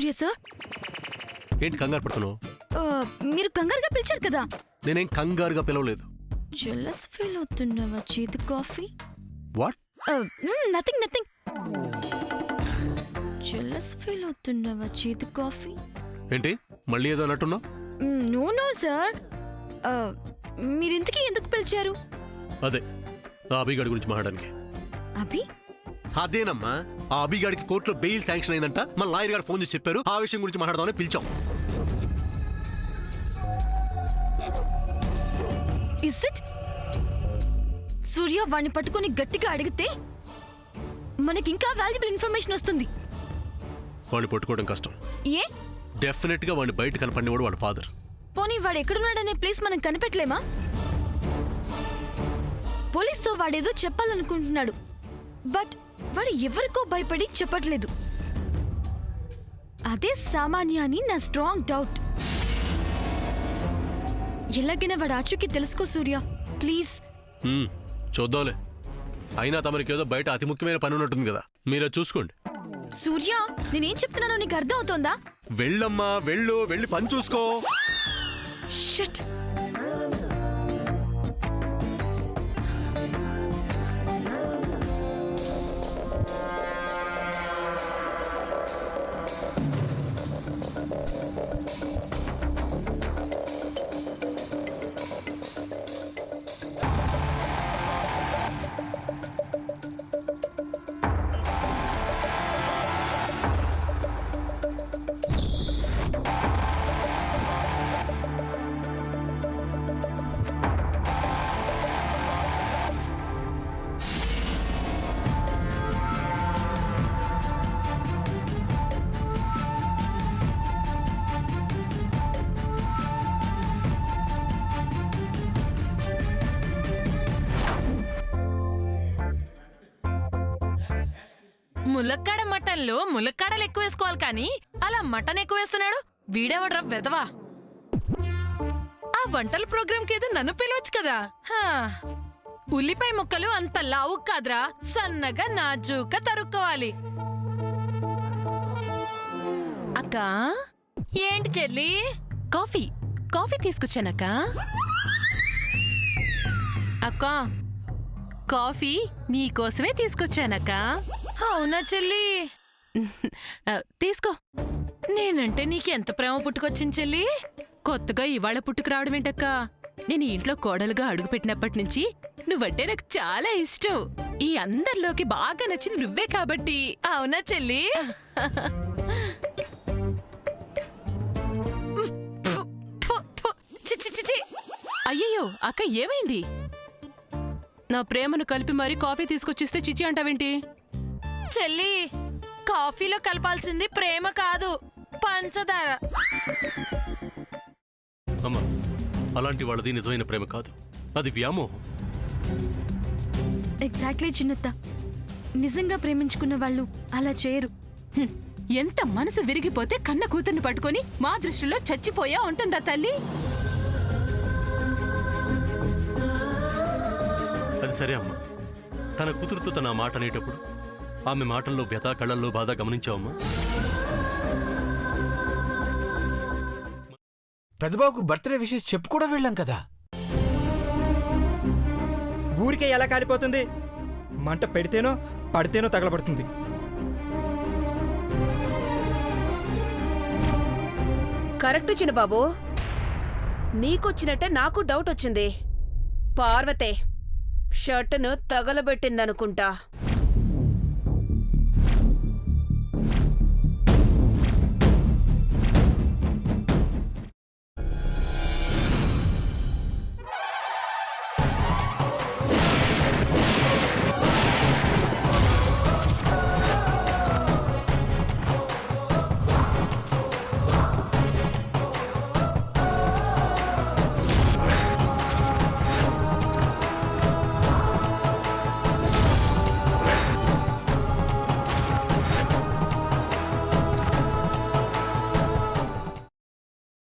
సూర్య sir, ఏంటి కంగారు పడుతున్నావు? మీరు కంగారుగా పిలిచారు కదా. నేనేం కంగారుగా పిలవలేదు. జెలస్ ఫీల్ అవుతున్నావా? చేదు coffee. What? Nothing nothing. Jealous feel అవుతున్నావా? చేదు కాఫీ. ఏంటి మళ్ళీ ఏదో అన్నట్టున్నావు? నో నో సార్, మీరింతకీ ఎందుకు పిలిచారు? అదే ఆ అభిగాడి గురించి మాట్లాడడానికి. అభి? అదేనమ్మా, ఆ అభిగాడికి కోర్టులో బెయిల్ శాంక్షన్ అయిందంట. మా లాయర్ గారు ఫోన్ చేసి చెప్పారు, ఆ విషయం గురించి మాట్లాడదామని పిలిచాం. Is it? సూర్య వాడిని పట్టుకొని గట్టిగా అడిగితే మనకి ఇంకా వాల్యుబుల్ ఇన్ఫర్మేషన్ వస్తుంది. వాడిని పట్టుకోవడం కష్టం. ఏ? డెఫినెట్ గా వాడిని బయట కనపడినవాడు వాడు ఫాదర్. పోనీ వాడు ఎక్కడున్నాడనే ప్లేస్ మనం కనిపెట్టలేమా? పోలీస్తో వాడేదో చెప్పాలనుకుంటున్నాడు, బట్ వాడు ఎవరికో భయపడి చెప్పట్లేదు. అదే సామాన్య అని నా స్ట్రాంగ్ డౌట్. ఎలాగైనా వాడు ఆచూకీ తెలుసుకో సూర్య, ప్లీజ్. చూద్దాంలే. అయినా తమరికి ఏదో బయట అతి ముఖ్యమైన పని ఉన్నట్టుంది కదా, మీరే చూసుకోండి. సూర్య, నేనేం చెప్తున్నానో నీకు అర్థం అవుతోందా? వెళ్ళమ్మా, వెళ్ళి పని చూసుకో. షట్. ములక్కాడ మటన్లో ములక్కాడలు ఎక్కువ వేసుకోవాలి కానీ అలా మటన్ ఎక్కువ వేస్తున్నాడు. వీడెవడ్రా వెదవా? ఆ వంటల ప్రోగ్రాంకి ఏదో నన్ను పిలవచ్చు కదా. ఉల్లిపాయ ముక్కలు అంత లావు కాదురా, సన్నగా నాజూక తరుక్కోవాలి. అక్క, ఏంటి చెల్లి? కాఫీ తీసుకొచ్చానక్క. అక్క, కాఫీ నీకోసమే తీసుకొచ్చానక్క. అవునా చెల్లి? తీసుకో. నేనంటే నీకెంత ప్రేమ పుట్టుకొచ్చింది చెల్లి? కొత్తగా ఇవాళ పుట్టుకు రావడం ఏంటక్క? నేను ఇంట్లో కోడలుగా అడుగుపెట్టినప్పటి నుంచి నువ్వంటే నాకు చాలా ఇష్టం. ఈ అందరిలోకి బాగా నచ్చింది నువ్వే కాబట్టి. అవునా చెల్లి? అయ్యయ్యో అక్క, ఏమైంది? నా ప్రేమను కలిపి మరీ కాఫీ తీసుకొచ్చిస్తే చిచి అంటావేంటి? చెల్లి, కాఫీలో కలపాల్సింది ప్రేమ కాదు, పంచదార. అమ్మా, అలాంటి వాళ్ళది నిజమైన ప్రేమ కాదు, అది వ్యామోహం. ఎగ్జాక్ట్లీ చిన్నత్త, నిజంగా ప్రేమించుకున్న వాళ్ళు అలా చేయరు. ఎంత మనసు విరిగిపోతే కన్న కూతుర్ని పట్టుకొని మా దృష్టిలో చచ్చిపోయా ఉంటుందా తల్లి? అది సరే అమ్మా, తన కూతురుతో తన మాట అనేటప్పుడు ఆమె మాటల్లో వ్యథ, కళ్ళల్లో బాధ గమనించావమ్మా? పెద్దబాబుకు బర్త్డే విషెస్ చెప్పు కూడా వెళ్ళాం కదా. ఊరికే ఎలా కాలిపోతుంది? మంట పెడితేనో పడితేనో తగలబడుతుంది. కరెక్ట్ చిన్నబాబు, నీకొచ్చినట్టే నాకు డౌట్ వచ్చింది. పార్వతే షర్టును తగలబెట్టిందనుకుంటా.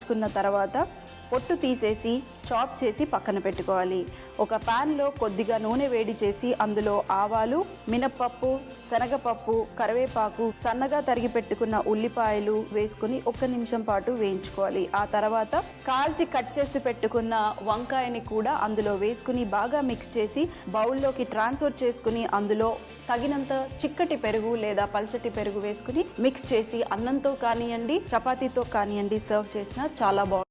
కున్న తర్వాత పొట్టు తీసేసి చాప్ చేసి పక్కన పెట్టుకోవాలి. ఒక ప్యాన్లో కొద్దిగా నూనె వేడి చేసి అందులో ఆవాలు, మినప్పప్పు, శనగపప్పు, కరివేపాకు, సన్నగా తరిగి పెట్టుకున్న ఉల్లిపాయలు వేసుకుని 1 నిమిషం పాటు వేయించుకోవాలి. ఆ తర్వాత కాల్చి కట్ చేసి పెట్టుకున్న వంకాయని కూడా అందులో వేసుకుని బాగా మిక్స్ చేసి బౌల్లోకి ట్రాన్స్ఫర్ చేసుకుని అందులో తగినంత చిక్కటి పెరుగు లేదా పల్చటి పెరుగు వేసుకుని మిక్స్ చేసి అన్నంతో కానివ్వండి, చపాతీతో కానివ్వండి సర్వ్ చేసినా చాలా బాగుంటుంది.